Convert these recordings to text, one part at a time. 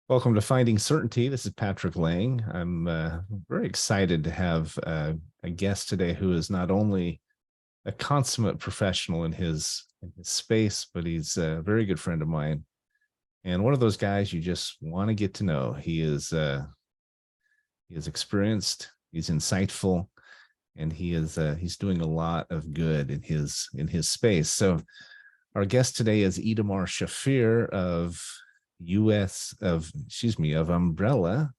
Welcome to Finding Certainty. This is Patrick Laing. I'm very excited to have a guest today who is not only a consummate professional in his space, but he's a very good friend of mine and one of those guys you just want to get to know. He is experienced, he's insightful, and he's doing a lot of good in his space. So our guest today is Itamar Shafir of Umbrella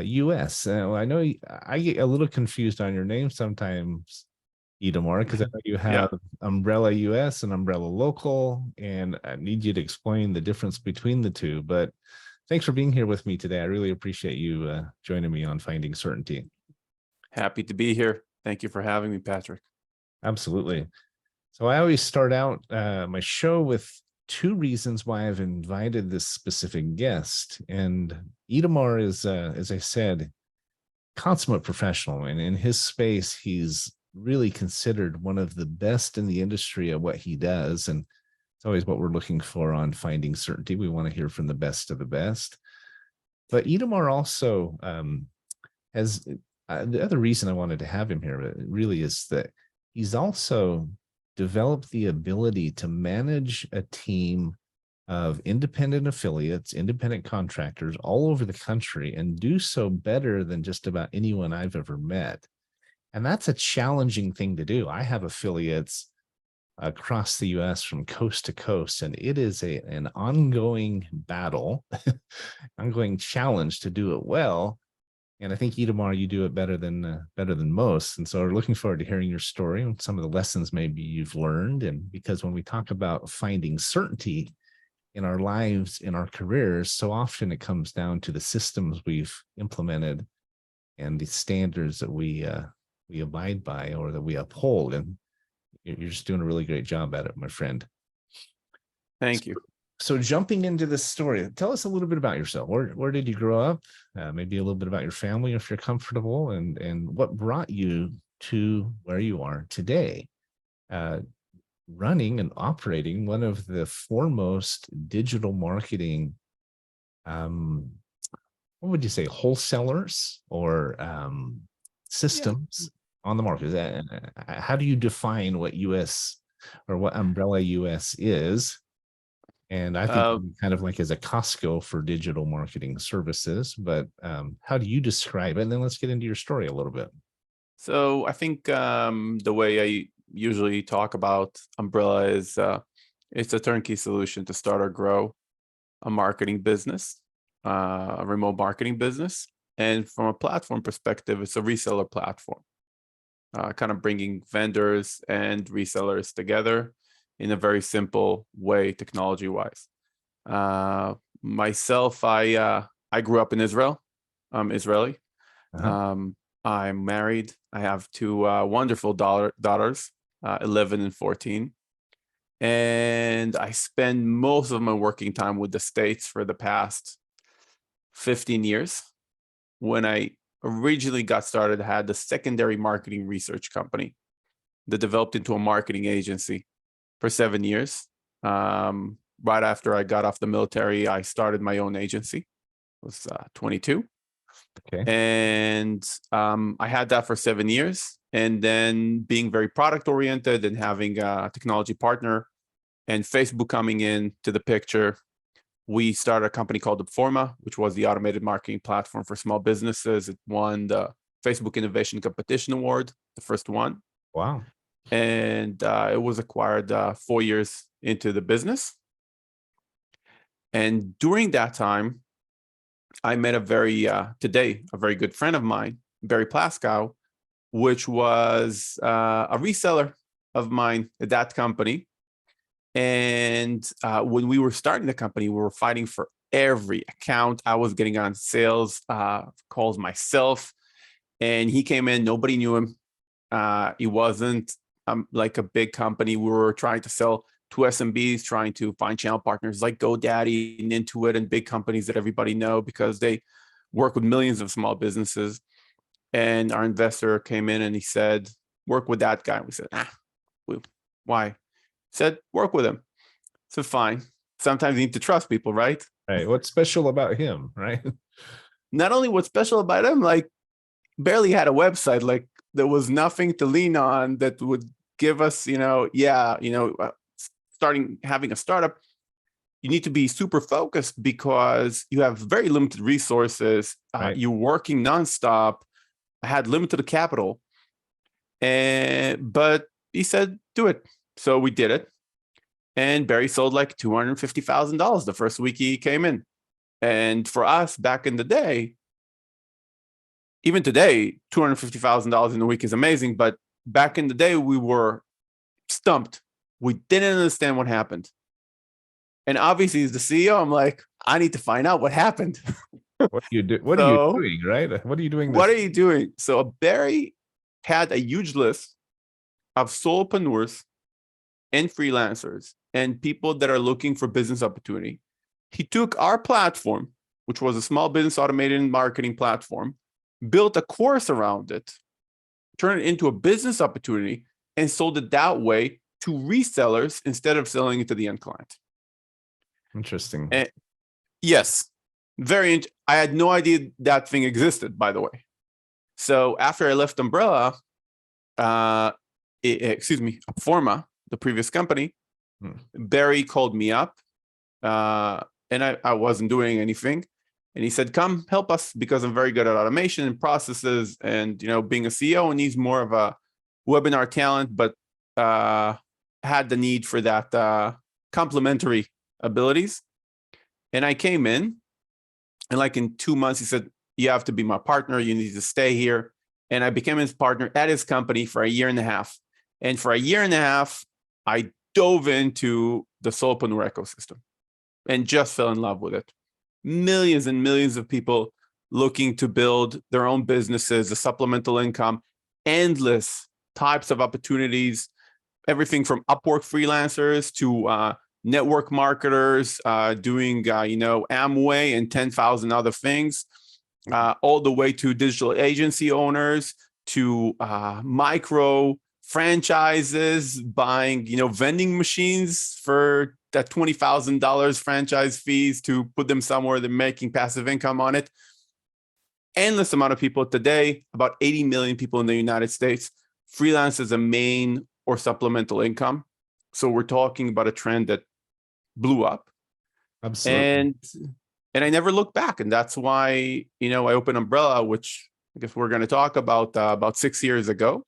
US. I know I get a little confused on your name sometimes, Itamar, because I know you Yeah, have Umbrella US and Umbrella Local, and I need you to explain the difference between the two. But thanks for being here with me today. I really appreciate you joining me on Finding Certainty. happy to be here. Thank you for having me, Patrick. Absolutely. So I always start out my show with two reasons why I've invited this specific guest. And Itamar is, as I said, consummate professional. And in his space, he's really considered one of the best in the industry at what he does. And it's always what we're looking for on Finding Certainty. We want to hear from the best of the best. But Itamar also has the other reason I wanted to have him here really is that he's also developed the ability to manage a team of independent affiliates, independent contractors all over the country, and do so better than just about anyone I've ever met. And that's a challenging thing to do. I have affiliates across the US from coast to coast, and it is an ongoing battle, ongoing challenge to do it well. And I think Itamar, you do it better than most. And so we're looking forward to hearing your story and some of the lessons maybe you've learned. And because when we talk about finding certainty in our lives, in our careers, so often it comes down to the systems we've implemented and the standards that we abide by or that we uphold. And you're just doing a really great job at it, my friend. Thank you. So jumping into this story, tell us a little bit about yourself. Where did you grow up? Maybe a little bit about your family, if you're comfortable, and what brought you to where you are today, running and operating one of the foremost digital marketing, what would you say, wholesalers or systems on the market. How do you define what US or what Umbrella US is? And I think kind of like as a Costco for digital marketing services, but how do you describe it? And then let's get into your story a little bit. So I think the way I usually talk about Umbrella is it's a turnkey solution to start or grow a marketing business, a remote marketing business. And from a platform perspective, it's a reseller platform, kind of bringing vendors and resellers together in a very simple way, technology-wise. Myself, I grew up in Israel. I'm Israeli. I'm married. I have two wonderful daughters, 11 and 14. And I spend most of my working time with the States for the past 15 years. When I originally got started, I had the secondary marketing research company that developed into a marketing agency for 7 years. Right after I got off the military, I started my own agency. I was 22. Okay. And I had that for 7 years. And then being very product oriented and having a technology partner and Facebook coming in to the picture, we started a company called Upforma, which was the automated marketing platform for small businesses. It won the Facebook Innovation Competition Award, the first one. Wow. And it was acquired 4 years into the business. And during that time, I met today, a very good friend of mine, Barry Plaskow, which was a reseller of mine at that company. And when we were starting the company, we were fighting for every account. I was getting on sales calls myself, and he came in, nobody knew him. He wasn't like a big company. We were trying to sell to SMBs, trying to find channel partners like GoDaddy and Intuit and big companies that everybody know because they work with millions of small businesses. And our investor came in and he said, work with that guy. We said, why? He said, work with him. So fine. Sometimes you need to trust people, right? Right. What's special about him, right? Not only what's special about him, like barely had a website, like there was nothing to lean on that would give us, starting having a startup, you need to be super focused because you have very limited resources. Right. You're working nonstop. I had limited capital, but he said, do it. So we did it. And Barry sold like $250,000 the first week he came in. And for us back in the day, even today, $250,000 in a week is amazing. But back in the day, we were stumped. We didn't understand what happened. And obviously, as the CEO, I'm like, I need to find out what happened. What do you do? What are you doing, right? What are you doing? What are you doing? So Barry had a huge list of solopreneurs and freelancers and people that are looking for business opportunity. He took our platform, which was a small business automated marketing platform, built a course around it, turned it into a business opportunity, and sold it that way to resellers instead of selling it to the end client. Interesting. And yes, I had no idea that thing existed, by the way. So after I left Umbrella, Forma, the previous company, Barry called me up, and I wasn't doing anything. And he said, come help us because I'm very good at automation and processes and, being a CEO, and he's more of a webinar talent, but had the need for that complementary abilities. And I came in, and like in 2 months, he said, you have to be my partner. You need to stay here. And I became his partner at his company for a year and a half. And for a year and a half, I dove into the solopreneur ecosystem and just fell in love with it. Millions and millions of people looking to build their own businesses, a supplemental income, endless types of opportunities, everything from Upwork freelancers to network marketers doing, Amway and 10,000 other things, all the way to digital agency owners, to micro franchises buying, vending machines for that $20,000 franchise fees to put them somewhere they're making passive income on it. Endless amount of people today, about 80 million people in the United States, freelance as a main or supplemental income. So we're talking about a trend that blew up. Absolutely. And I never looked back. And that's why, I opened Umbrella, which I guess we're going to talk about 6 years ago,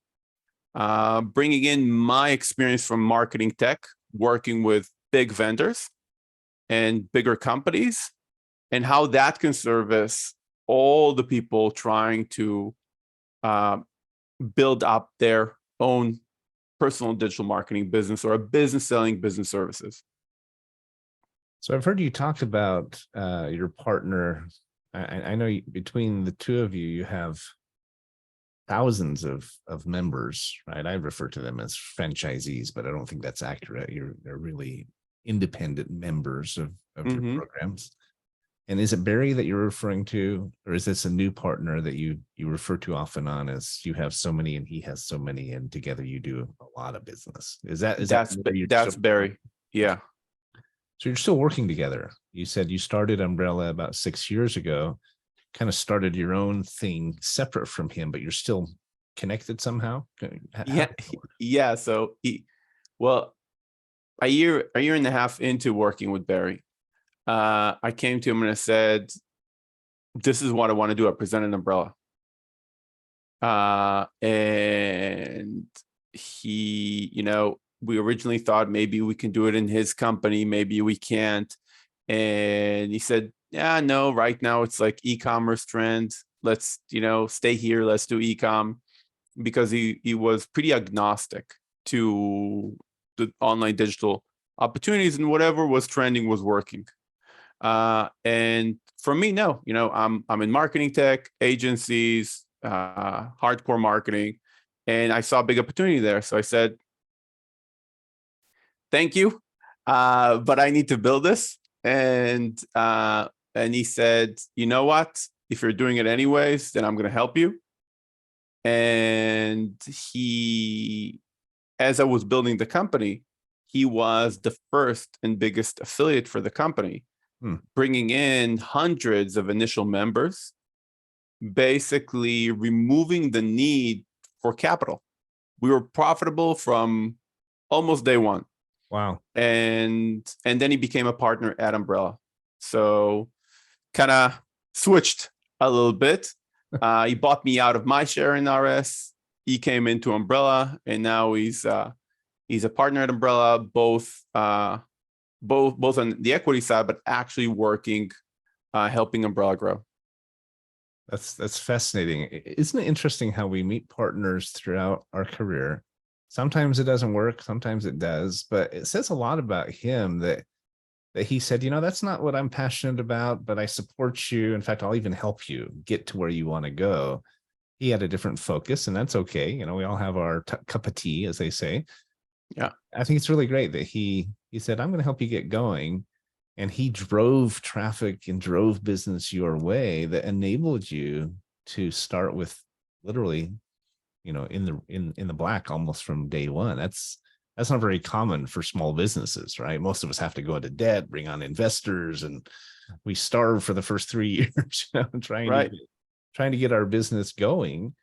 bringing in my experience from marketing tech, working with big vendors and bigger companies, and how that can service all the people trying to build up their own personal digital marketing business or a business selling business services. So I've heard you talk about your partner. I know between the two of you, you have thousands of members, right? I refer to them as franchisees, but I don't think that's accurate. They're really independent members of your programs. And is it Barry that you're referring to, or is this a new partner that you refer to off and on as you have so many and he has so many, and together you do a lot of business? That's Barry? Yeah. So you're still working together. You said you started Umbrella about 6 years ago, kind of started your own thing separate from him, but you're still connected somehow. Yeah. So a year and a half into working with Barry, I came to him and I said, this is what I want to do. I presented an Umbrella. And he, we originally thought maybe we can do it in his company, maybe we can't. And he said, yeah, no, right now it's like e-commerce trend. Let's, stay here. Let's do e-com, because he was pretty agnostic to the online digital opportunities, and whatever was trending was working. And for me, no, I'm in marketing tech, agencies, hardcore marketing, and I saw a big opportunity there. So I said, thank you, but I need to build this. And he said, you know what? If you're doing it anyways, then I'm going to help you. And as I was building the company, he was the first and biggest affiliate for the company. bringing in hundreds of initial members, basically removing the need for capital. We were profitable from almost day one. Wow. And then he became a partner at Umbrella. So kind of switched a little bit. He bought me out of my share in RS. He came into Umbrella, and now he's a partner at Umbrella, both on the equity side, but actually working, helping Umbrella grow. That's fascinating. Isn't it interesting how we meet partners throughout our career? Sometimes it doesn't work, sometimes it does, but it says a lot about him that he said, that's not what I'm passionate about, but I support you. In fact, I'll even help you get to where you want to go. He had a different focus, and that's okay. We all have our cup of tea, as they say. Yeah. I think it's really great that he said, I'm going to help you get going. And he drove traffic and drove business your way that enabled you to start with literally, in the black almost from day one. That's not very common for small businesses, right? Most of us have to go into debt, bring on investors, and we starve for the first 3 years, trying to get our business going.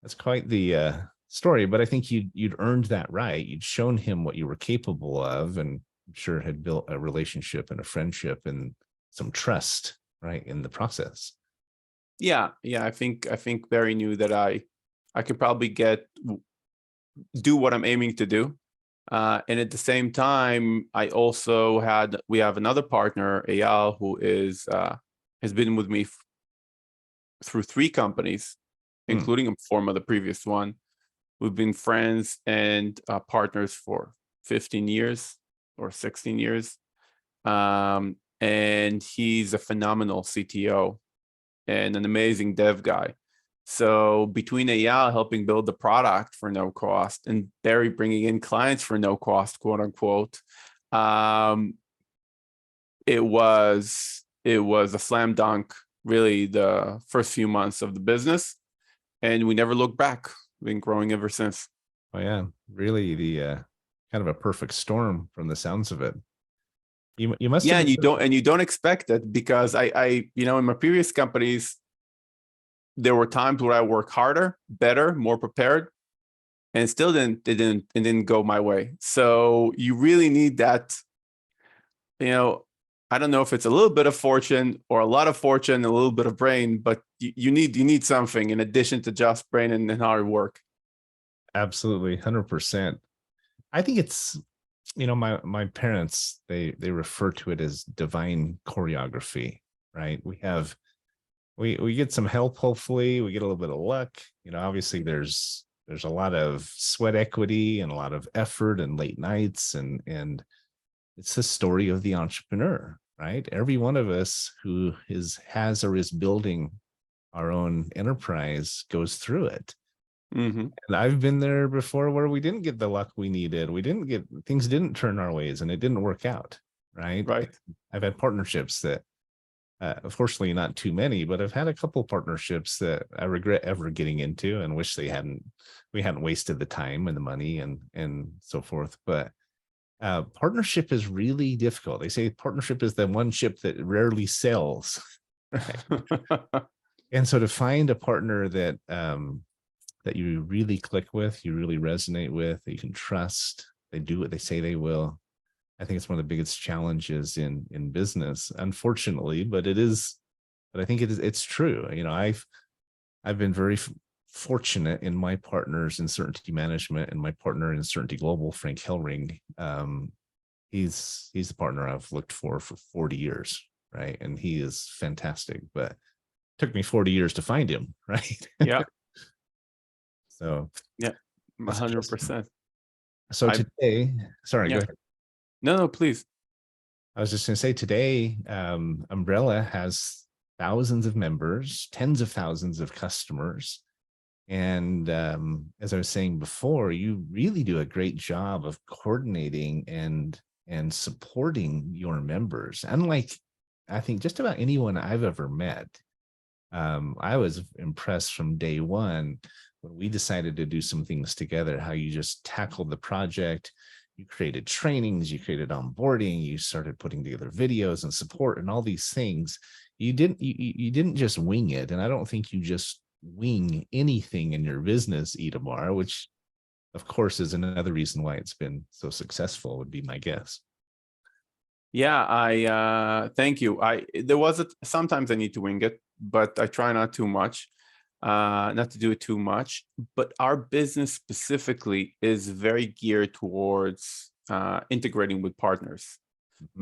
That's quite the story. But I think you'd earned that right. You'd shown him what you were capable of, and I'm sure had built a relationship and a friendship and some trust, right, in the process. Yeah. I think Barry knew that I could probably do what I'm aiming to do. And at the same time, we have another partner, Eyal, who has been with me through 3 companies, including Informa, the previous one. We've been friends and partners for 15 years or 16 years. And he's a phenomenal CTO and an amazing dev guy. So between Eyal helping build the product for no cost and Barry bringing in clients for no cost, quote unquote, it was a slam dunk, really, the first few months of the business. And we never looked back. We've been growing ever since. Oh yeah, really the kind of a perfect storm from the sounds of it. You must and you don't expect it, because I in my previous companies, there were times where I worked harder, better, more prepared, and it didn't go my way. So you really need that. I don't know if it's a little bit of fortune or a lot of fortune and a little bit of brain, but you need something in addition to just brain and hard work. Absolutely, 100%. I think it's, my parents, they refer to it as divine choreography, right? We get some help, hopefully we get a little bit of luck. Obviously there's a lot of sweat equity and a lot of effort and late nights, and it's the story of the entrepreneur, right? Every one of us who has or is building our own enterprise goes through it. And I've been there before where we didn't get the luck we needed. Things didn't turn our ways and it didn't work out. Right. I've had partnerships that, unfortunately not too many, but I've had a couple of partnerships that I regret ever getting into and wish we hadn't wasted the time and the money and so forth. But partnership is really difficult. They say partnership is the one ship that rarely sails. Right? And so to find a partner that you really click with, you really resonate with, that you can trust, they do what they say they will. I think it's one of the biggest challenges in business, unfortunately, but I think it's true. I've been very fortunate in my partners in Certainty Management and my partner in Certainty Global, Frank Hellring. He's the partner I've looked for 40 years, right? And he is fantastic, but it took me 40 years to find him, right? Yeah. So yeah, 100%. So today, sorry, go ahead. No, please. I was just going to say today, Umbrella has thousands of members, tens of thousands of customers. And as I was saying before, you really do a great job of coordinating and supporting your members. Unlike, I think, just about anyone I've ever met. I was impressed from day one when we decided to do some things together, how you just tackled the project. you created trainings, you created onboarding, you started putting together videos and support and all these things. You didn't just wing it. And I don't think you just wing anything in your business, Itamar, which of course is another reason why it's been so successful, would be my guess. Yeah, I thank you. Sometimes I need to wing it, but I try not too much, not to do it too much. But our business specifically is very geared towards integrating with partners,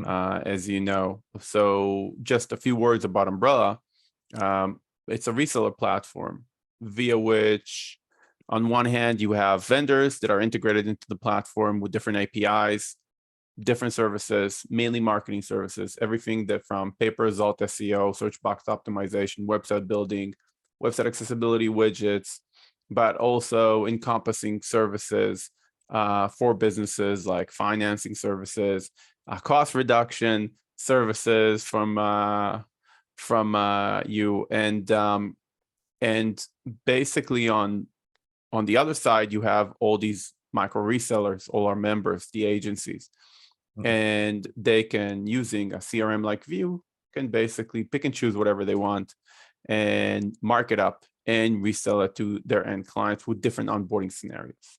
as you know. So just a few words about Umbrella. It's a reseller platform via which, on one hand, you have vendors that are integrated into the platform with different APIs, different services, mainly marketing services, everything that from pay-per-result SEO, search box optimization, website building, website accessibility widgets, but also encompassing services for businesses like financing services, cost reduction services from you, and basically on the other side you have all these micro resellers, all our members, the agencies. And they can, using a CRM like View, can basically pick and choose whatever they want and mark it up and resell it to their end clients with different onboarding scenarios.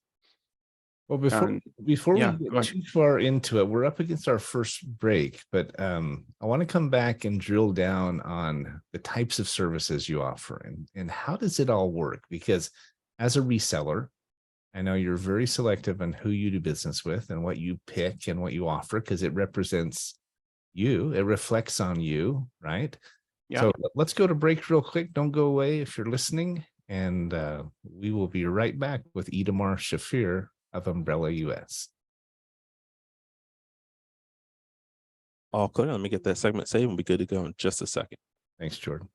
Well, before we get too far into it, we're up against our first break, but I want to come back and drill down on the types of services you offer and how does it all work? Because as a reseller, I know you're very selective on who you do business with and what you pick and what you offer, because it represents you. It reflects on you, right? Yeah. So let's go to break real quick. Don't go away if you're listening. And we will be right back with Itamar Shafir of Umbrella US. All clear. Let me get that segment saved and we'll be good to go in just a second. Thanks, Jordan.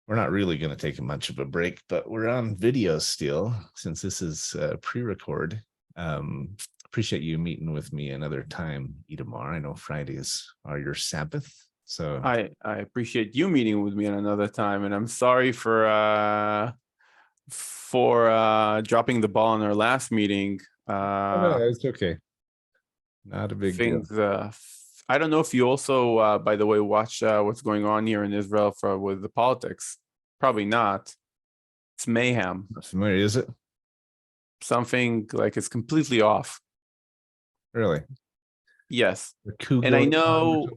We're not really going to take much of a break, but we're on video still since this is pre-record. Appreciate you meeting with me another time, Itamar. I know Fridays are your Sabbath, so I appreciate you meeting with me at another time, and I'm sorry for dropping the ball in our last meeting. No, it's okay. Not a big deal. I don't know if you also, by the way, watch what's going on here in Israel with the politics. Probably not. It's mayhem. Not familiar, is it? Something like it's completely off. Really? Yes. A coup and I know.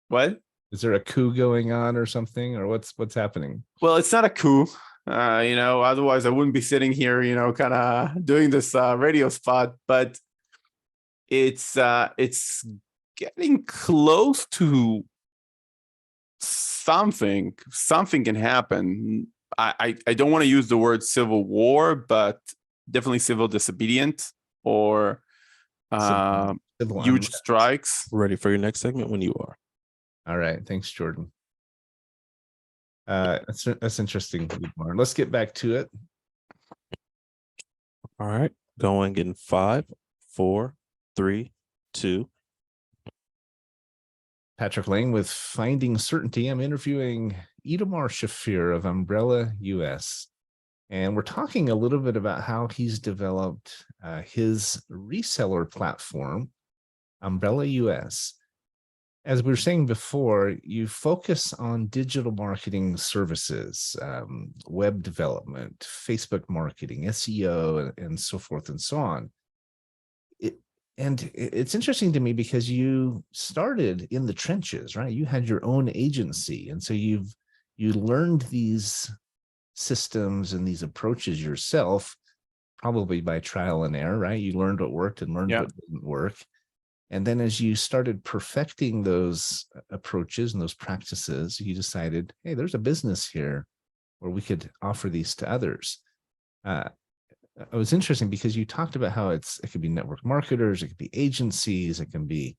What? Is there a coup going on or something, or what's happening? Well, it's not a coup. Otherwise I wouldn't be sitting here, kind of doing this radio spot. But it's getting close to something. Something can happen. I don't want to use the word civil war, but definitely civil disobedience or huge strikes. Ready for your next segment when you are. All right. Thanks, Jordan. That's interesting. Let's get back to it. All right. Going in 5, 4, 3, 2. Patrick Laing with Finding Certainty. I'm interviewing Itamar Shafir of Umbrella US. And we're talking a little bit about how he's developed his reseller platform, Umbrella US. As we were saying before, you focus on digital marketing services, web development, Facebook marketing, SEO, and so forth and so on. And it's interesting to me because you started in the trenches, right? You had your own agency. And so you learned these systems and these approaches yourself, probably by trial and error, right? You learned what worked and learned what didn't work. And then as you started perfecting those approaches and those practices, you decided, hey, there's a business here where we could offer these to others. It was interesting because you talked about how it could be network marketers, it could be agencies, it can be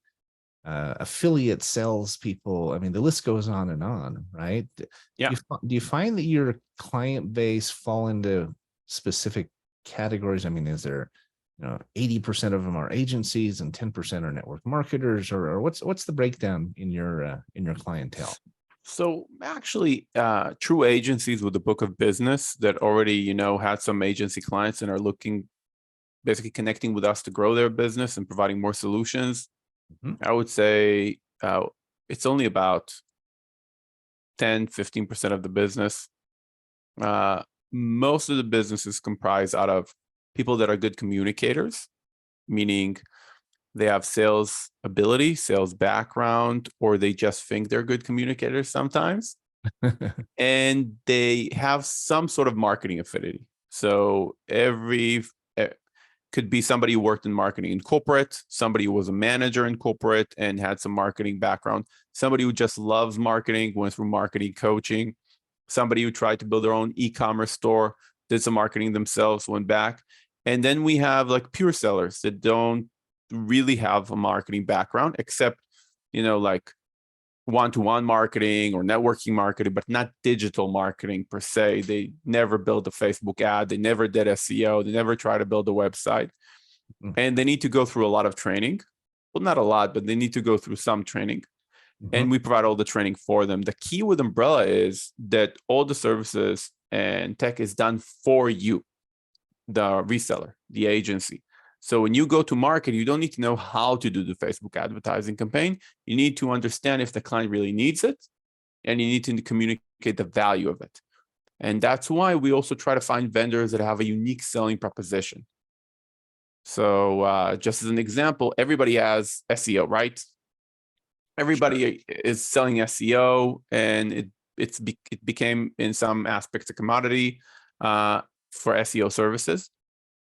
affiliate salespeople. I mean, the list goes on, right? Yeah. Do you find that your client base fall into specific categories? I mean, is there 80% of them are agencies and 10% are network marketers, or what's the breakdown in your clientele? So actually, true agencies with a book of business that already, had some agency clients and are looking basically connecting with us to grow their business and providing more solutions, Mhm. I would say it's only about 10-15% of the business. Most of the business is comprised out of people that are good communicators, meaning they have sales ability, sales background, or they just think they're good communicators sometimes. And they have some sort of marketing affinity. So could be somebody who worked in marketing in corporate, somebody who was a manager in corporate and had some marketing background, somebody who just loves marketing, went through marketing coaching, somebody who tried to build their own e-commerce store, did some marketing themselves, went back. And then we have like pure sellers that don't really have a marketing background, except, like one-to-one marketing or networking marketing, but not digital marketing per se. They never built a Facebook ad. They never did SEO. They never tried to build a website. And they need to go through a lot of training. Well, not a lot, but they need to go through some training. And we provide all the training for them. The key with Umbrella is that all the services and tech is done for you, the reseller, the agency. So when you go to market, you don't need to know how to do the Facebook advertising campaign. You need to understand if the client really needs it, and you need to communicate the value of it. And that's why we also try to find vendors that have a unique selling proposition. So just as an example, everybody has SEO, right? Everybody is selling SEO, and it became in some aspects a commodity for SEO services.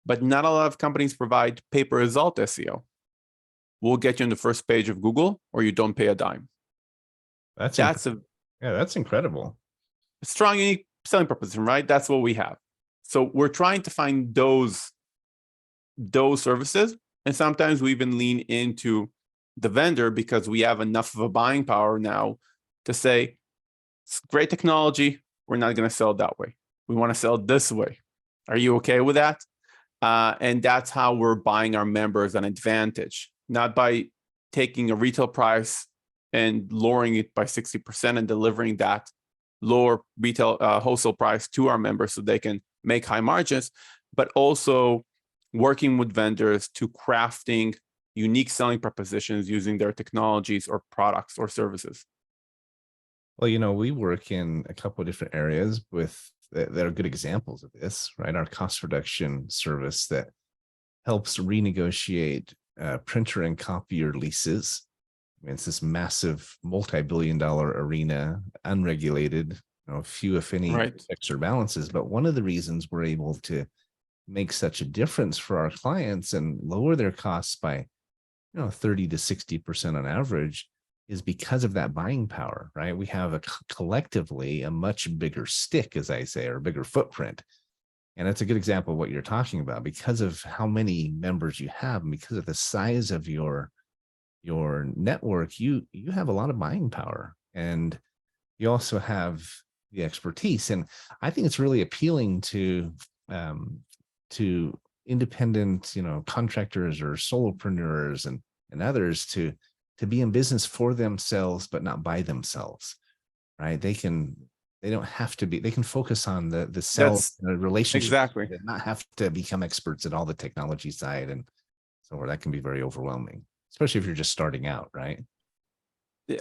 But not a lot of companies provide pay-per-result SEO. We'll get you on the first page of Google, or you don't pay a dime. That's that's incredible. A strong, unique selling proposition, right? That's what we have. So we're trying to find those services, and sometimes we even lean into the vendor because we have enough of a buying power now to say, it's great technology, we're not going to sell it that way. We want to sell it this way. Are you okay with that? And that's how we're buying our members an advantage, not by taking a retail price and lowering it by 60% and delivering that lower retail wholesale price to our members so they can make high margins, but also working with vendors to crafting unique selling propositions using their technologies or products or services. Well, we work in a couple of different areas that are good examples of this, right? Our cost reduction service that helps renegotiate printer and copier leases. I mean, it's this massive multi-billion-dollar arena, unregulated, few, if any, checks or balances. But one of the reasons we're able to make such a difference for our clients and lower their costs by 30 to 60% on average is because of that buying power, right? We have collectively a much bigger stick, as I say, or a bigger footprint. And that's a good example of what you're talking about. Because of how many members you have, and because of the size of your network, you have a lot of buying power, and you also have the expertise. And I think it's really appealing to independent, contractors or solopreneurs and others to be in business for themselves, but not by themselves, right? They don't have to be, they can focus on the sales relationship. Exactly. And not have to become experts at all the technology side. And so that can be very overwhelming, especially if you're just starting out, right?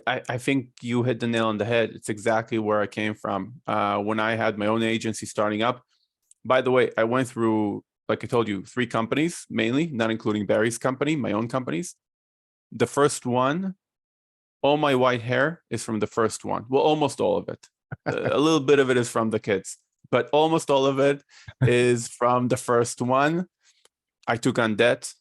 I think you hit the nail on the head. It's exactly where I came from. When I had my own agency starting up, by the way, I went through, like I told you, 3 companies, mainly, not including Barry's company, my own companies. The first one, all my white hair is from the first one. Well, almost all of it. A little bit of it is from the kids, but almost all of it is from the first one. I took on debt.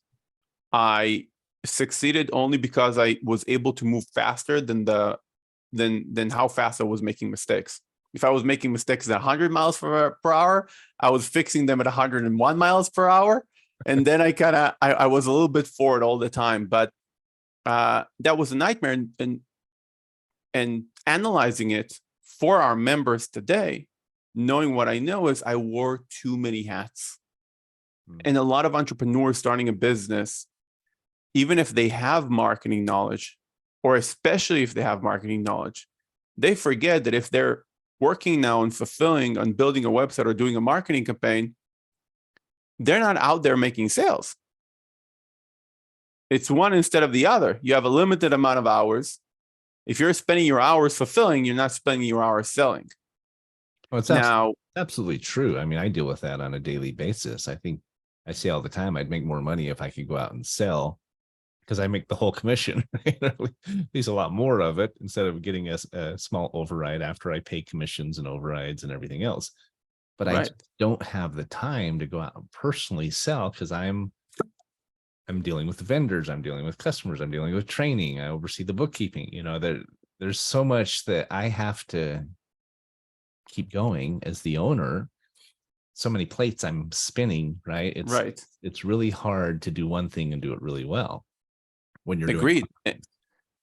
I succeeded only because I was able to move faster than how fast I was making mistakes. If I was making mistakes at 100 miles per hour, I was fixing them at 101 miles per hour. And then I was a little bit forward all the time, but that was a nightmare. And analyzing it for our members today, knowing what I know is I wore too many hats. And a lot of entrepreneurs starting a business, even if they have marketing knowledge, or especially if they have marketing knowledge, they forget that if they're working now and fulfilling on building a website or doing a marketing campaign, they're not out there making sales. It's one instead of the other. You have a limited amount of hours. If you're spending your hours fulfilling, you're not spending your hours selling. Well, it's Now, absolutely true. I mean, I deal with that on a daily basis. I think I say all the time, I'd make more money if I could go out and sell, because I make the whole commission, right? At least a lot more of it, instead of getting a small override after I pay commissions and overrides and everything else. But I right, don't have the time to go out and personally sell, because I'm dealing with the vendors, I'm dealing with customers, I'm dealing with training, I oversee the bookkeeping. There's so much that I have to keep going as the owner. So many plates I'm spinning, right? right. It's really hard to do one thing and do it really well when you're Agreed.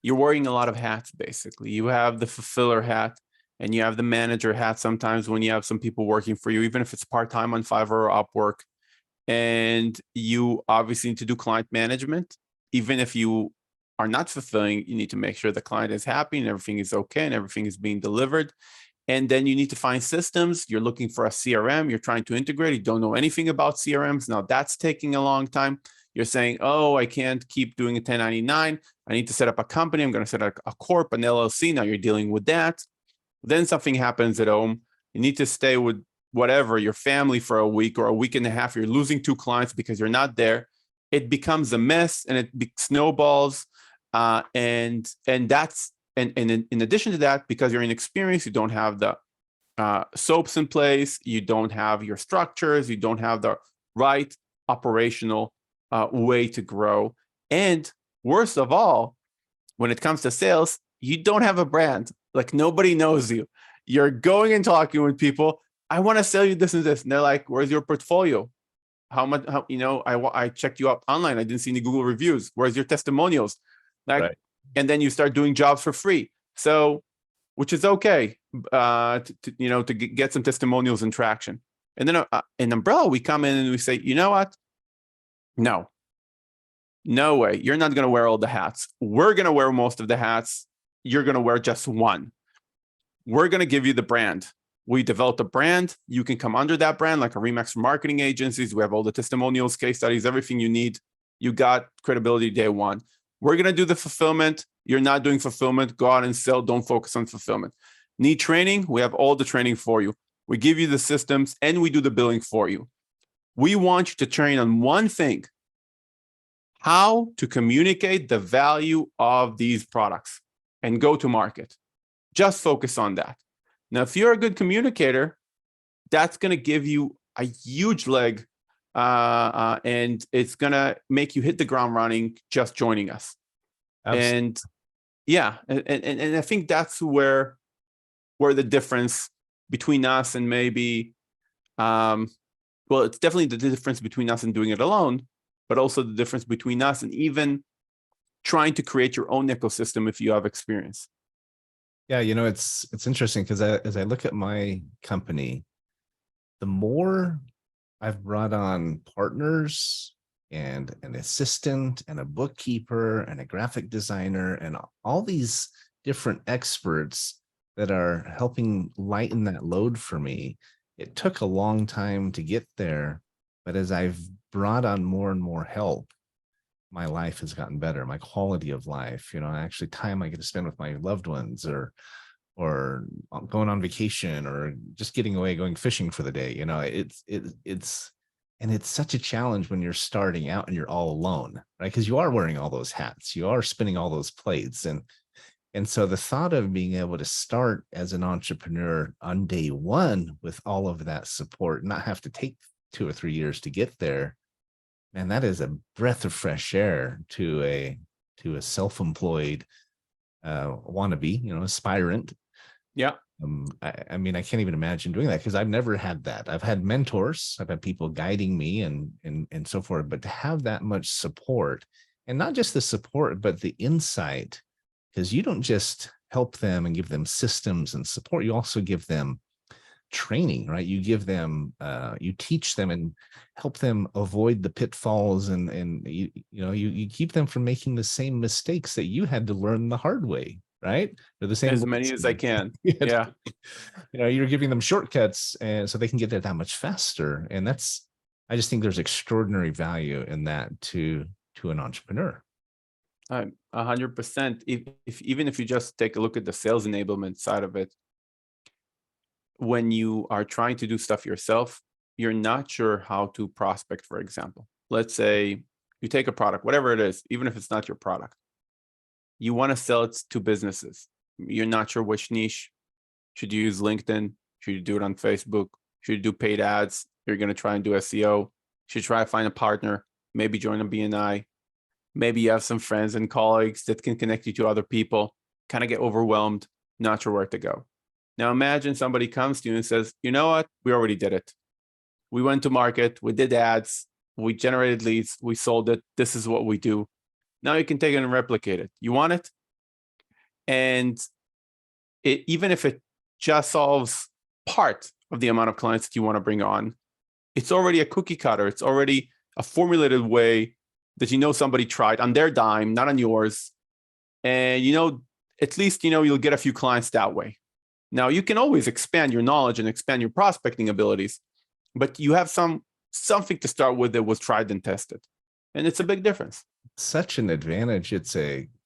You're wearing a lot of hats, basically. You have the fulfiller hat and you have the manager hat sometimes when you have some people working for you, even if it's part-time on Fiverr or Upwork. And you obviously need to do client management. Even if you are not fulfilling, you need to make sure the client is happy and everything is okay and everything is being delivered. And then you need to find systems. You're looking for a CRM. You're trying to integrate. You don't know anything about CRMs. Now that's taking a long time. You're saying, oh, I can't keep doing a 1099. I need to set up a company. I'm going to set up a corp, an LLC. Now you're dealing with that. Then something happens at home. You need to stay with whatever, your family for a week or a week and a half. You're losing 2 clients because you're not there. It becomes a mess and it snowballs. And in addition to that, because you're inexperienced, you don't have the soaps in place, you don't have your structures, you don't have the right operational way to grow. And worst of all, when it comes to sales, you don't have a brand. Like, nobody knows you. You're going and talking with people. I want to sell you this and this. And they're like, where's your portfolio? How much, I checked you out online. I didn't see any Google reviews. Where's your testimonials? Like, right. And then you start doing jobs for free. So, which is okay, to get some testimonials and traction. And then in Umbrella, we come in and we say, you know what? No way. You're not going to wear all the hats. We're going to wear most of the hats. You're going to wear just one. We're going to give you the brand. We developed a brand. You can come under that brand, like a Remax for marketing agencies. We have all the testimonials, case studies, everything you need. You got credibility day one. We're going to do the fulfillment. You're not doing fulfillment. Go out and sell. Don't focus on fulfillment. Need training? We have all the training for you. We give you the systems and we do the billing for you. We want you to train on one thing: how to communicate the value of these products and go to market. Just focus on that. Now, if you're a good communicator, that's going to give you a huge leg, and it's going to make you hit the ground running just joining us. Absolutely. And yeah, and I think that's where the difference between us and maybe, it's definitely the difference between us and doing it alone, but also the difference between us and even trying to create your own ecosystem if you have experience. Yeah, it's interesting because as I look at my company, the more I've brought on partners and an assistant and a bookkeeper and a graphic designer and all these different experts that are helping lighten that load for me, it took a long time to get there. But as I've brought on more and more help, my life has gotten better, my quality of life, actually time I get to spend with my loved ones, or going on vacation, or just getting away, going fishing for the day. It's such a challenge when you're starting out and you're all alone, right? Because you are wearing all those hats, you are spinning all those plates. And so the thought of being able to start as an entrepreneur on day one with all of that support, not have to take 2 or 3 years to get there, man, that is a breath of fresh air to a self-employed wannabe, aspirant. Yeah. I mean, I can't even imagine doing that because I've never had that. I've had mentors, I've had people guiding me and so forth, but to have that much support, and not just the support, but the insight, because you don't just help them and give them systems and support, you also give them training, right? You give them, you teach them and help them avoid the pitfalls, and you keep them from making the same mistakes that you had to learn the hard way, right? Or the same, as many as I can. Yeah. You're giving them shortcuts, and so they can get there that much faster. And that's I just think there's extraordinary value in that to an entrepreneur. 100%. Even if you just take a look at the sales enablement side of it, when you are trying to do stuff yourself, you're not sure how to prospect, for example. Let's say you take a product, whatever it is, even if it's not your product, you want to sell it to businesses. You're not sure which niche. Should you use LinkedIn? Should you do it on Facebook? Should you do paid ads? You're going to try and do SEO. Should try to find a partner, maybe join a BNI. Maybe you have some friends and colleagues that can connect you to other people, kind of get overwhelmed, not sure where to go. Now imagine somebody comes to you and says, you know what? We already did it. We went to market, we did ads, we generated leads, we sold it. This is what we do. Now you can take it and replicate it. You want it? And even if it just solves part of the amount of clients that you want to bring on, it's already a cookie cutter. It's already a formulated way that somebody tried on their dime, not on yours. And at least you'll get a few clients that way. Now you can always expand your knowledge and expand your prospecting abilities, but you have something to start with that was tried and tested. And it's a big difference. Such an advantage. It's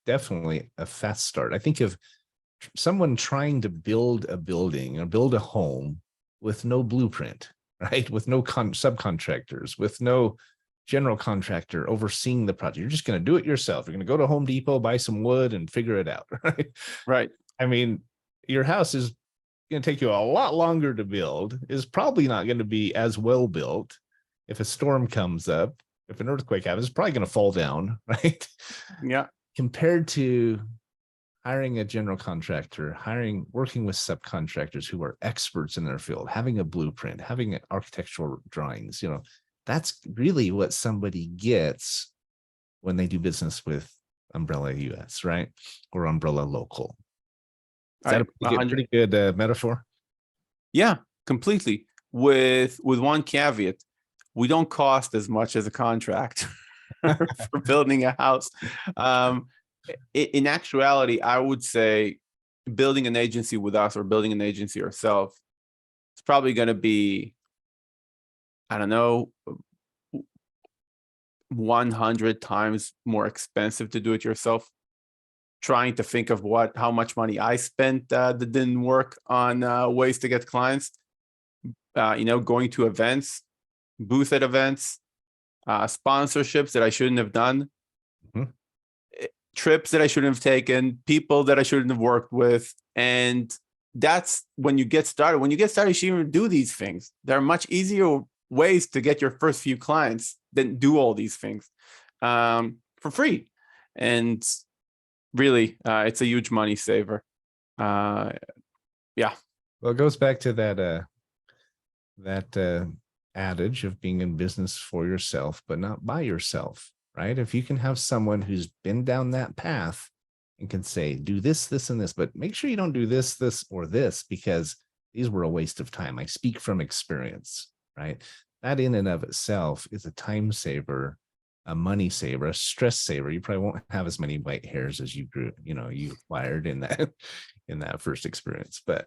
definitely a fast start. I think of someone trying to build a building or build a home with no blueprint, right? With no subcontractors, with no general contractor overseeing the project. You're just going to do it yourself. You're going to go to Home Depot, buy some wood and figure it out, right? Right. I mean, your house is going to take you a lot longer to build, is probably not going to be as well built. If a storm comes up, if an earthquake happens, it's probably going to fall down, right? Yeah. Compared to hiring a general contractor, working with subcontractors who are experts in their field, having a blueprint, having architectural drawings, that's really what somebody gets when they do business with Umbrella US, right? Or Umbrella Local. Is that a pretty good metaphor? Yeah, completely. With one caveat, we don't cost as much as a contract for building a house. In actuality, I would say building an agency with us or building an agency yourself, it's probably going to be, I don't know, 100 times more expensive to do it yourself. Trying to think of how much money I spent that didn't work on ways to get clients. Going to events, booth at events, sponsorships that I shouldn't have done, trips that I shouldn't have taken, people that I shouldn't have worked with. And that's when you get started. When you get started, you shouldn't even do these things. There are much easier ways to get your first few clients than do all these things for free. And really, it's a huge money saver. Yeah. Well, it goes back to that adage of being in business for yourself, but not by yourself, right? If you can have someone who's been down that path and can say, do this, this, and this, but make sure you don't do this, this, or this, because these were a waste of time. I speak from experience, right? That in and of itself is a time saver, a money saver, a stress saver. You probably won't have as many white hairs as you you acquired in that first experience. But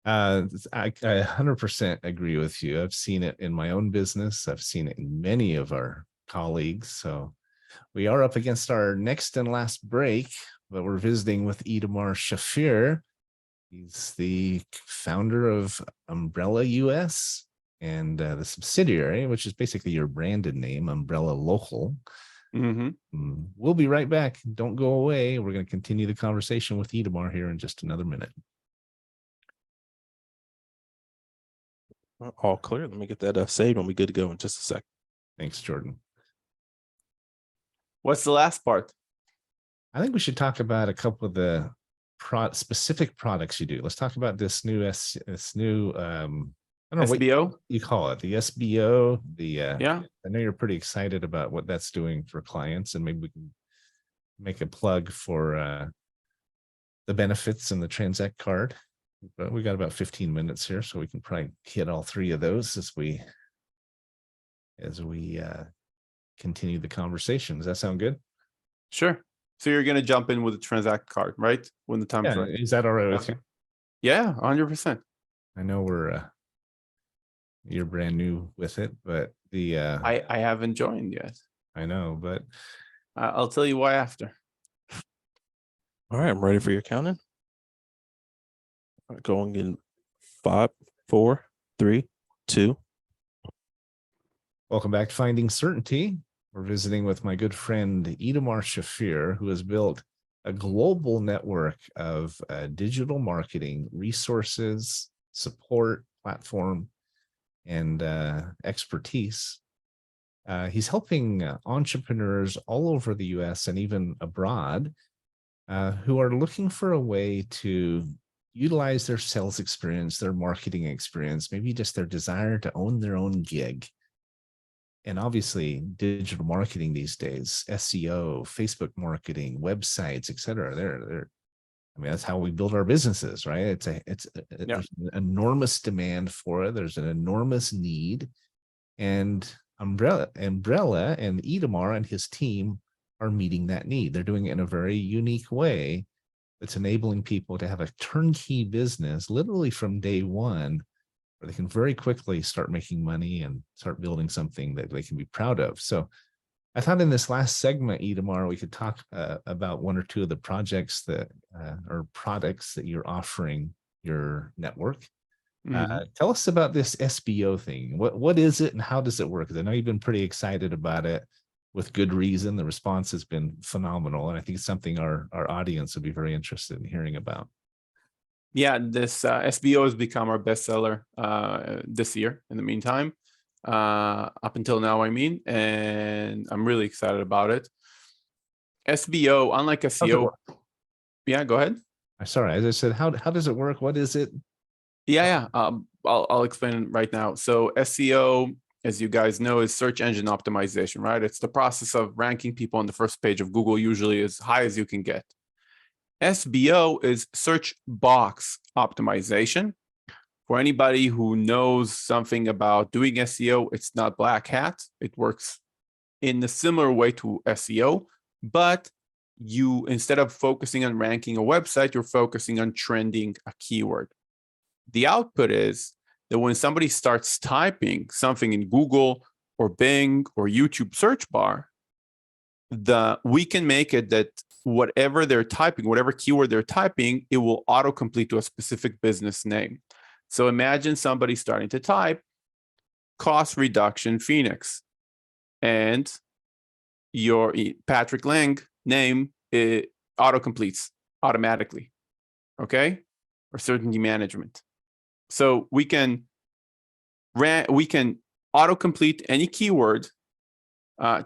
I 100% agree with you. I've seen it in my own business. I've seen it in many of our colleagues. So we are up against our next and last break, but we're visiting with Itamar Shafir. He's the founder of Umbrella US and the subsidiary, which is basically your branded name, Umbrella Local. We'll be right back. Don't go away. We're going to continue the conversation with Itamar here in just another minute. All clear. Let me get that saved and we're good to go in just a sec. Thanks, Jordan. What's the last part? I think we should talk about a couple of the specific products you do. Let's talk about this new I don't know SBO? what you call it, the SBO. Yeah. I know you're pretty excited about what that's doing for clients, and maybe we can make a plug for the benefits and the Transact card. But we got about 15 minutes here, so we can probably hit all three of those as we continue the conversation. Does that sound good? Sure. So you're going to jump in with the Transact card, right? When the time's right. Is that all right with you? Yeah, 100%. I know you're brand new with it, but The I haven't joined yet. I know, but I'll tell you why after. All right, I'm ready for your counting. All right, going in 5, 4, 3, 2. welcome back to Finding Certainty. We're visiting with my good friend Itamar Shafir, who has built a global network of digital marketing resources, support, platform, and expertise. He's helping entrepreneurs all over the US and even abroad who are looking for a way to utilize their sales experience, their marketing experience, maybe just their desire to own their own gig. And obviously, digital marketing these days, SEO, Facebook marketing, websites, et cetera, I mean, that's how we build our businesses, right? There's an enormous demand for it. There's an enormous need. And Umbrella and Itamar and his team are meeting that need. They're doing it in a very unique way that's enabling people to have a turnkey business literally from day one, where they can very quickly start making money and start building something that they can be proud of. So I thought in this last segment, Itamar, we could talk about one or two of the projects that or products that you're offering your network. Tell us about this SBO thing. What is it and how does it work? Because I know you've been pretty excited about it with good reason. The response has been phenomenal. And I think it's something our audience would be very interested in hearing about. Yeah, this SBO has become our bestseller this year in the meantime, up until now, I mean, and I'm really excited about it. SBO, unlike SEO. Yeah, go ahead. Sorry, as I said, how does it work? What is it? Yeah. I'll explain right now. So SEO, as you guys know, is search engine optimization, right? It's the process of ranking people on the first page of Google, usually as high as you can get. SBO is search box optimization. For anybody who knows something about doing SEO, it's not black hat. It works in a similar way to SEO, but you, instead of focusing on ranking a website, you're focusing on trending a keyword. The output is that when somebody starts typing something in Google or Bing or YouTube search bar, we can make it that whatever they're typing, whatever keyword they're typing, it will autocomplete to a specific business name. So imagine somebody starting to type cost reduction Phoenix, and your Patrick Laing name, it autocompletes automatically, okay? Or certainty management. So we can autocomplete any keyword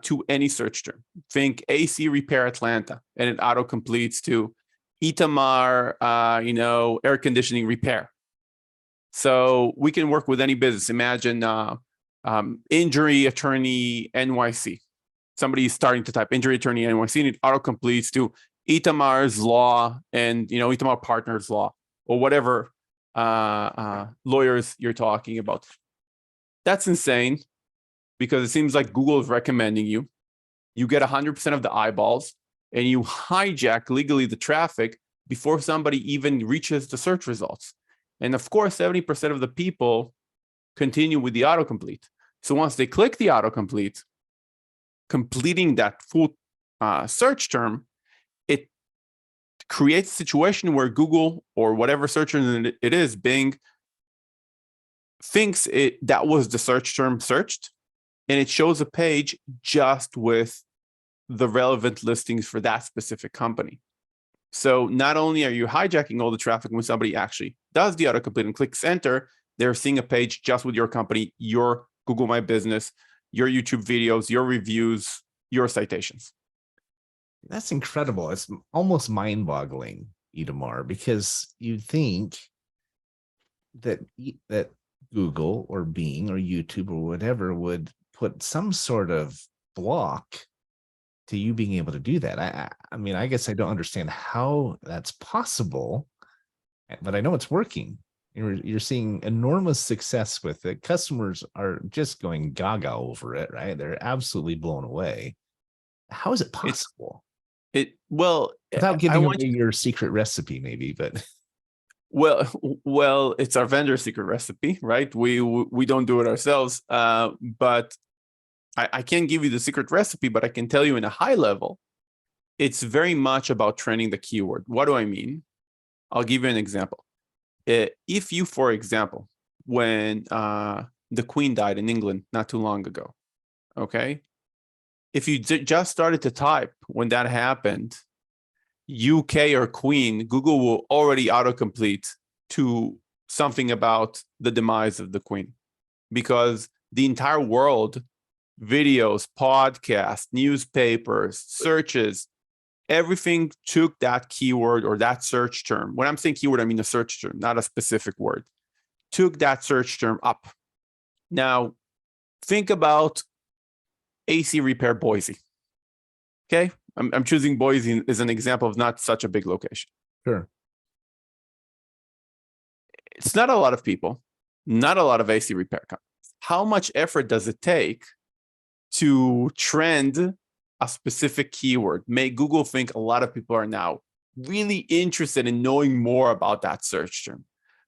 to any search term. Think AC repair Atlanta, and it autocompletes to Itamar, air conditioning repair. So we can work with any business. Imagine injury attorney NYC. Somebody is starting to type injury attorney NYC, and it autocompletes to Itamar's law and Itamar Partner's law, or whatever lawyers you're talking about. That's insane, because it seems like Google is recommending you. You get 100% of the eyeballs, and you hijack legally the traffic before somebody even reaches the search results. And of course, 70% of the people continue with the autocomplete. So once they click the autocomplete, completing that full search term, it creates a situation where Google or whatever search engine it is, Bing, thinks that was the search term searched, and it shows a page just with the relevant listings for that specific company. So not only are you hijacking all the traffic when somebody actually does the autocomplete and clicks enter, they're seeing a page just with your company, your Google My Business, your YouTube videos, your reviews, your citations. That's incredible. It's almost mind-boggling, Itamar, because you'd think that Google or Bing or YouTube or whatever would put some sort of block to you being able to do that. I mean, I guess I don't understand how that's possible, but I know it's working. You're seeing enormous success with it. Customers are just going gaga over it, right? They're absolutely blown away. How is it possible? Without giving away your secret recipe, maybe, but well, it's our vendor secret recipe, right? We don't do it ourselves, but I can't give you the secret recipe, but I can tell you in a high level, it's very much about training the keyword. What do I mean? I'll give you an example. If you, for example, when the Queen died in England not too long ago, okay? If you just started to type when that happened, UK or Queen, Google will already autocomplete to something about the demise of the Queen, because the entire world, videos, podcasts, newspapers, searches, everything took that keyword or that search term. When I'm saying keyword, I mean a search term, not a specific word. Took that search term up. Now, think about AC repair Boise. Okay, I'm choosing Boise as an example of not such a big location. Sure. It's not a lot of people, not a lot of AC repair companies. How much effort does it take to trend a specific keyword? Make Google think a lot of people are now really interested in knowing more about that search term?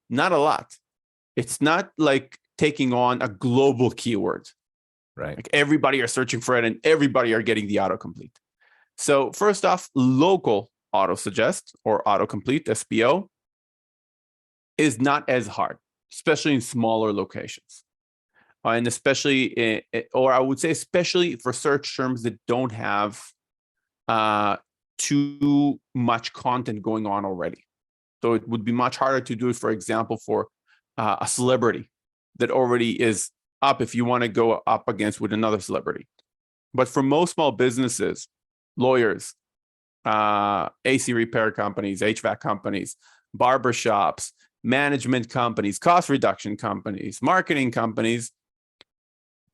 Not a lot. It's not like taking on a global keyword. Right. Like everybody are searching for it and everybody are getting the autocomplete. So first off, local auto suggest or autocomplete, SPO, is not as hard, especially in smaller locations. And especially, or I would say, especially for search terms that don't have too much content going on already. So it would be much harder to do it, for example, for a celebrity that already is up if you want to go up against with another celebrity. But for most small businesses, lawyers, AC repair companies, HVAC companies, barbershops, management companies, cost reduction companies, marketing companies,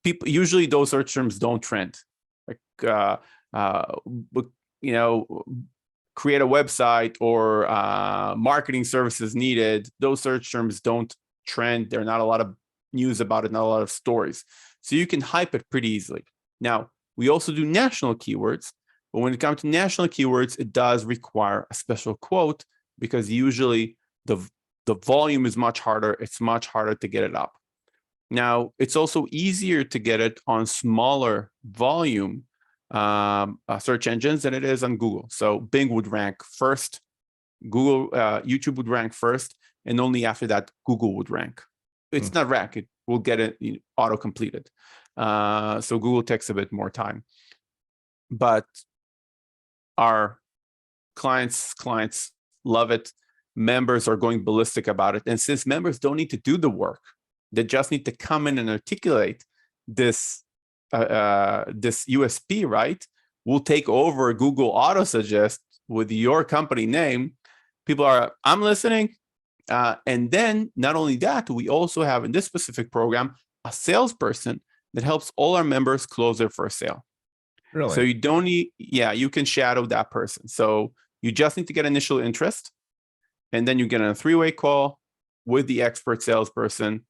people usually those search terms don't trend. Like you know, create a website or marketing services needed. Those search terms don't trend. There are not a lot of news about it, not a lot of stories. So you can hype it pretty easily. Now, we also do national keywords, but when it comes to national keywords, it does require a special quote because usually the volume is much harder. It's much harder to get it up. Now, it's also easier to get it on smaller volume search engines than it is on Google. So Bing would rank first, YouTube would rank first, and only after that, Google would rank. It's not rank, it will get it auto-completed. So Google takes a bit more time. But our clients love it. Members are going ballistic about it. And since members don't need to do the work, they just need to come in and articulate this USP, right? We'll take over Google Auto Suggest with your company name. People are, I'm listening. And then not only that, we also have in this specific program, a salesperson that helps all our members close their first sale. Really? So you don't need, you can shadow that person. So you just need to get initial interest. And then you get on a 3-way call with the expert salesperson.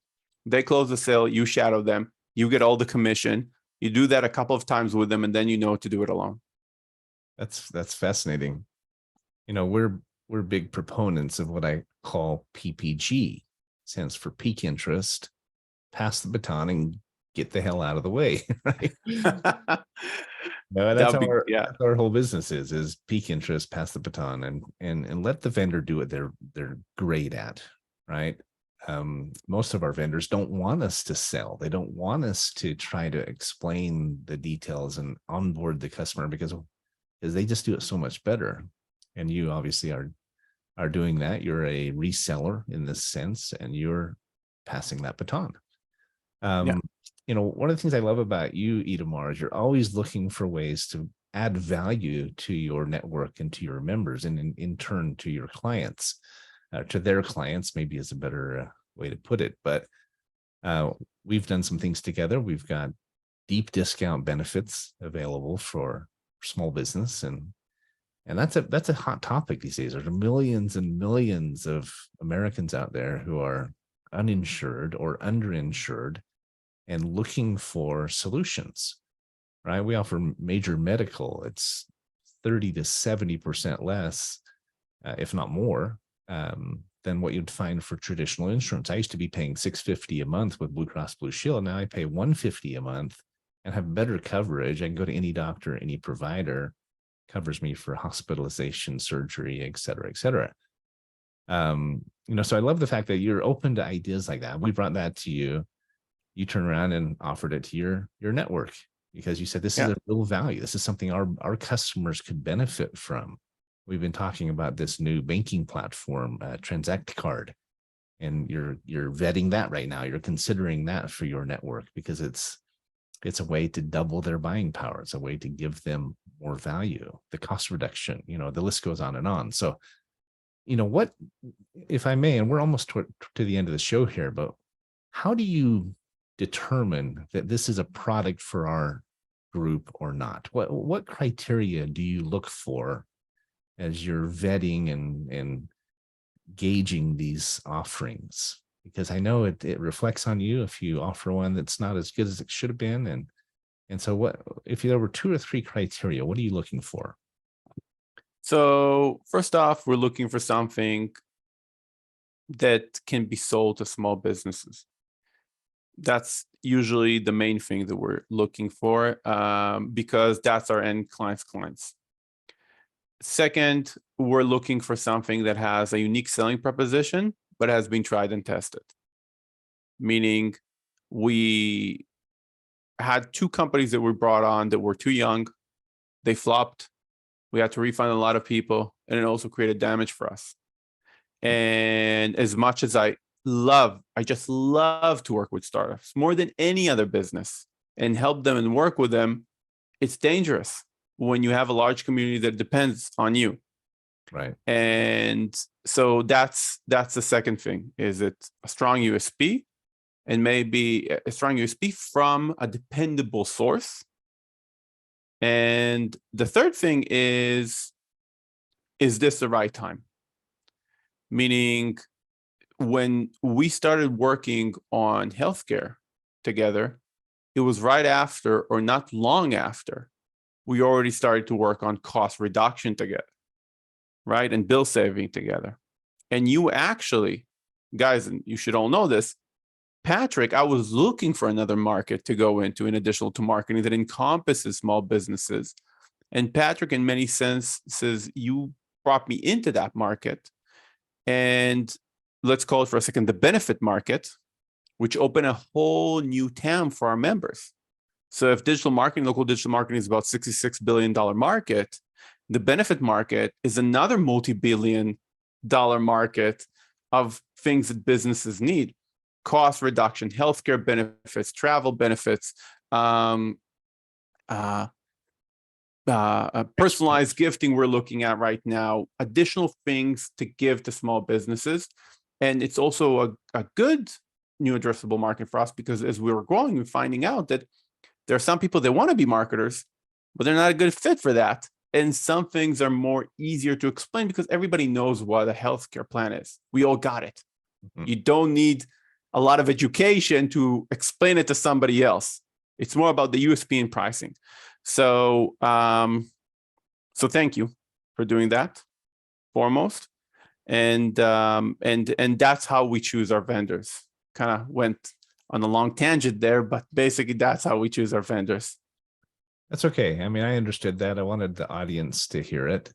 They close the sale, you shadow them, you get all the commission. You do that a couple of times with them, and then you know to do it alone. That's fascinating. You know, we're big proponents of what I call PPG, stands for peak interest, pass the baton and get the hell out of the way, right? No, that's our whole business is peak interest, pass the baton, and let the vendor do what they're great at, right? Most of our vendors don't want us to sell. They don't want us to try to explain the details and onboard the customer because they just do it so much better. And you obviously are doing that. You're a reseller in this sense, and you're passing that baton. You know, one of the things I love about you, Itamar, is you're always looking for ways to add value to your network and to your members, and in turn to your clients, to their clients, maybe is a better way to put it. But we've done some things together. We've got deep discount benefits available for small business, and that's a hot topic these days. There's millions and millions of Americans out there who are uninsured or underinsured and looking for solutions, right? We offer major medical. It's 30 to 70% less, if not more, than what you'd find for traditional insurance. I used to be paying $650 a month with Blue Cross Blue Shield. Now I pay $150 a month and have better coverage. I can go to any doctor, any provider, covers me for hospitalization, surgery, et cetera, et cetera. So I love the fact that you're open to ideas like that. We brought that to you. You turn around and offered it to your network because you said this is a real value. This is something our customers could benefit from. We've been talking about this new banking platform, Transact Card, and you're vetting that right now. You're considering that for your network because it's a way to double their buying power. It's a way to give them more value, the cost reduction, the list goes on and on. So, what, if I may, and we're almost to the end of the show here, but how do you determine that this is a product for our group or not? What criteria do you look for as you're vetting and gauging these offerings? Because I know it reflects on you if you offer one that's not as good as it should have been. And so what if there were 2 or 3 criteria, what are you looking for? So first off, we're looking for something that can be sold to small businesses. That's usually the main thing that we're looking for because that's our end clients. Second, we're looking for something that has a unique selling proposition, but has been tried and tested. Meaning we had 2 companies that we brought on that were too young. They flopped. We had to refund a lot of people, and it also created damage for us. And as much as I just love to work with startups more than any other business and help them and work with them, it's dangerous when you have a large community that depends on you. Right. And so that's the second thing. Is it a strong USP, and maybe a strong USP from a dependable source? And the third thing is this the right time? Meaning, when we started working on healthcare together, it was right after or not long after we already started to work on cost reduction together, right? And bill saving together. And you actually, guys, and you should all know this, Patrick, I was looking for another market to go into in addition to marketing that encompasses small businesses. And Patrick, in many senses, you brought me into that market. And let's call it for a second the benefit market, which opened a whole new TAM for our members. So if digital marketing, local digital marketing is about $66 billion market, the benefit market is another multi-billion-dollar market of things that businesses need. Cost reduction, healthcare benefits, travel benefits, personalized gifting we're looking at right now, additional things to give to small businesses. And it's also a good new addressable market for us because as we were growing, we're finding out that there are some people that want to be marketers, but they're not a good fit for that. And some things are more easier to explain because everybody knows what a healthcare plan is. We all got it. Mm-hmm. You don't need a lot of education to explain it to somebody else. It's more about the USP and pricing. So, so thank you for doing that, foremost. And that's how we choose our vendors. Kind of went on a long tangent there, but basically that's how we choose our vendors. That's okay. I mean, I understood that. I wanted the audience to hear it.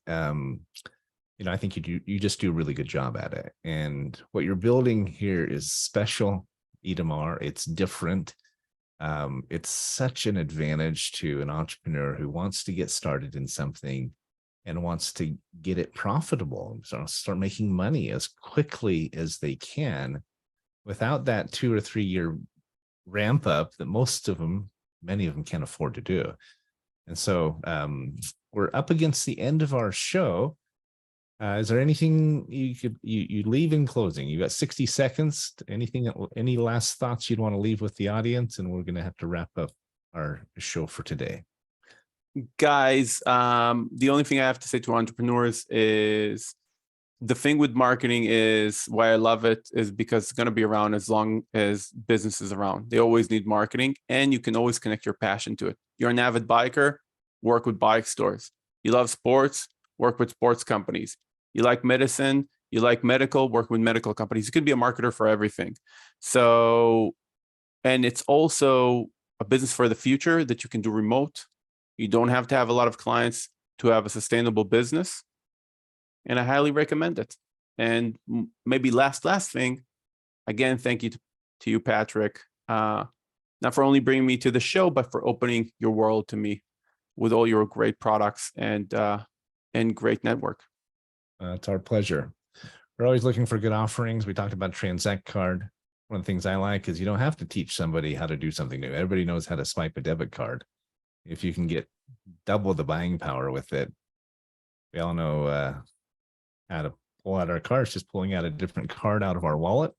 I think you just do a really good job at it. And what you're building here is special, Itamar. It's different. It's such an advantage to an entrepreneur who wants to get started in something and wants to get it profitable, so start making money as quickly as they can without that 2 or 3 year ramp up that many of them can't afford to do. And so we're up against the end of our show. Is there anything you leave in closing? You got 60 seconds. Any last thoughts you'd want to leave with the audience? And we're going to have to wrap up our show for today. Guys, the only thing I have to say to entrepreneurs is the thing with marketing is why I love it is because it's going to be around as long as business is around. They always need marketing, and you can always connect your passion to it. You're an avid biker, work with bike stores. You love sports, work with sports companies. You like medicine, you like medical, work with medical companies. You could be a marketer for everything. So, and it's also a business for the future that you can do remote. You don't have to have a lot of clients to have a sustainable business. And I highly recommend it. And maybe last thing, again, thank you to you, Patrick, not for only bringing me to the show, but for opening your world to me with all your great products and great network. It's our pleasure. We're always looking for good offerings. We talked about Transact Card. One of the things I like is you don't have to teach somebody how to do something new. Everybody knows how to swipe a debit card. If you can get double the buying power with it, we all know how to pull out our cards, just pulling out a different card out of our wallet.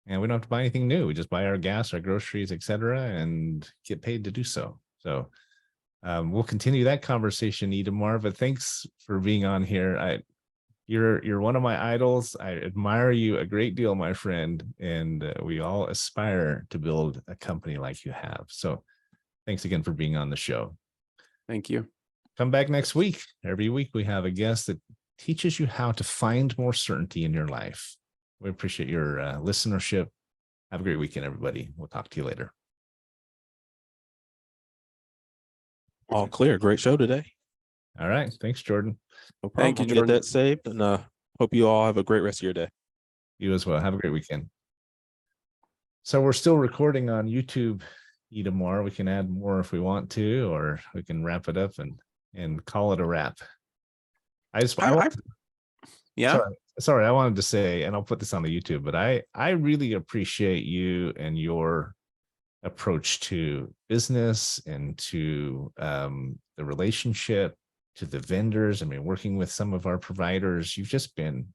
And we don't have to buy anything new. We just buy our gas, our groceries, etc., and get paid to do so. So we'll continue that conversation, Itamar, but thanks for being on here. You're one of my idols. I admire you a great deal, my friend, and we all aspire to build a company like you have. So thanks again for being on the show. Thank you. Come back next week. Every week we have a guest that teaches you how to find more certainty in your life. We appreciate your listenership. Have a great weekend, everybody. We'll talk to you later. All clear. Great show today. All right. Thanks, Jordan. No problem. Thank you, I'll get Jordan. that saved, and hope you all have a great rest of your day. You as well. Have a great weekend. So we're still recording on YouTube, Itamar. We can add more if we want to, or we can wrap it up and call it a wrap. Yeah. Sorry, I wanted to say, and I'll put this on the YouTube, but I really appreciate you and your approach to business and to the relationship, to the vendors. I mean, working with some of our providers, you've just been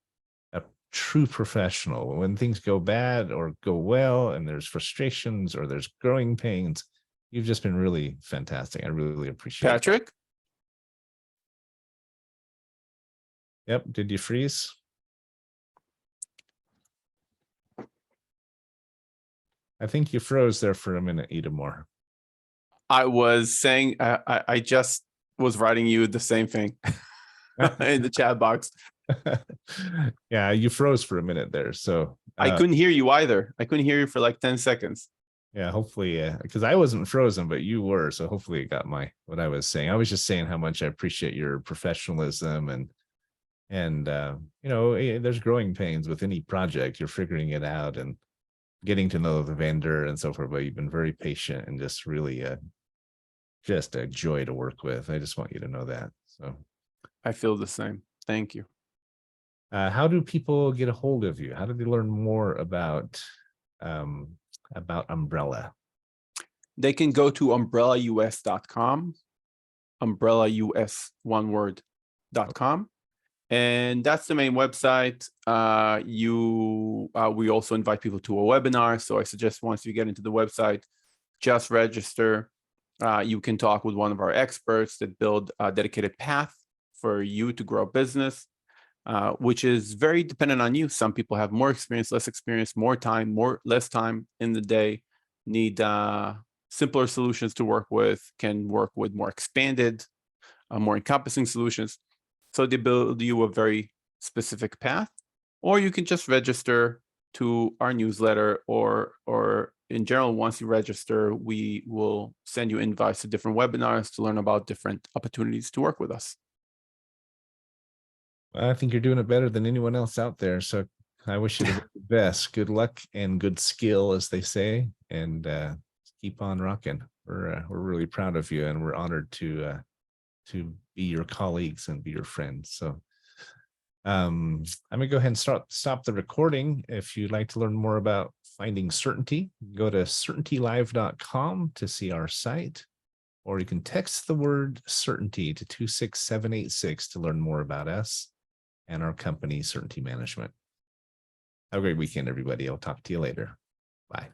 a true professional. When things go bad or go well, and there's frustrations or there's growing pains, you've just been really fantastic. I really appreciate it. Patrick? Yep. Did you freeze? I think you froze there for a minute, Itamar. I was saying, I just was writing you the same thing in the chat box. Yeah, you froze for a minute there. So I couldn't hear you either. I couldn't hear you for like 10 seconds. yeah, hopefully, because I wasn't frozen, but you were. So hopefully it got what I was saying. I was just saying how much I appreciate your professionalism and there's growing pains with any project. You're figuring it out and getting to know the vendor and so forth, but you've been very patient and just really just a joy to work with. I just want you to know that. So I feel the same. Thank you. How do people get a hold of you? How do they learn more about Umbrella? They can go to umbrellaus.com, umbrellaus, one word.com. And that's the main website. We also invite people to a webinar. So I suggest once you get into the website, just register. You can talk with one of our experts that build a dedicated path for you to grow a business, which is very dependent on you. Some people have more experience, less experience, more time, less time in the day, need simpler solutions to work with, can work with more expanded, more encompassing solutions. So they build you a very specific path, or you can just register to our newsletter, or in general, once you register, we will send you invites to different webinars to learn about different opportunities to work with us. I think you're doing it better than anyone else out there. So I wish you the very best. Good luck and good skill, as they say, and keep on rocking. We're really proud of you, and we're honored to be your colleagues and be your friends. So I'm gonna go ahead and stop the recording. If you'd like to learn more about finding certainty, go to certaintylive.com to see our site, or you can text the word certainty to 26786 to learn more about us and our company, Certainty Management. Have a great weekend, everybody. I'll talk to you later. Bye.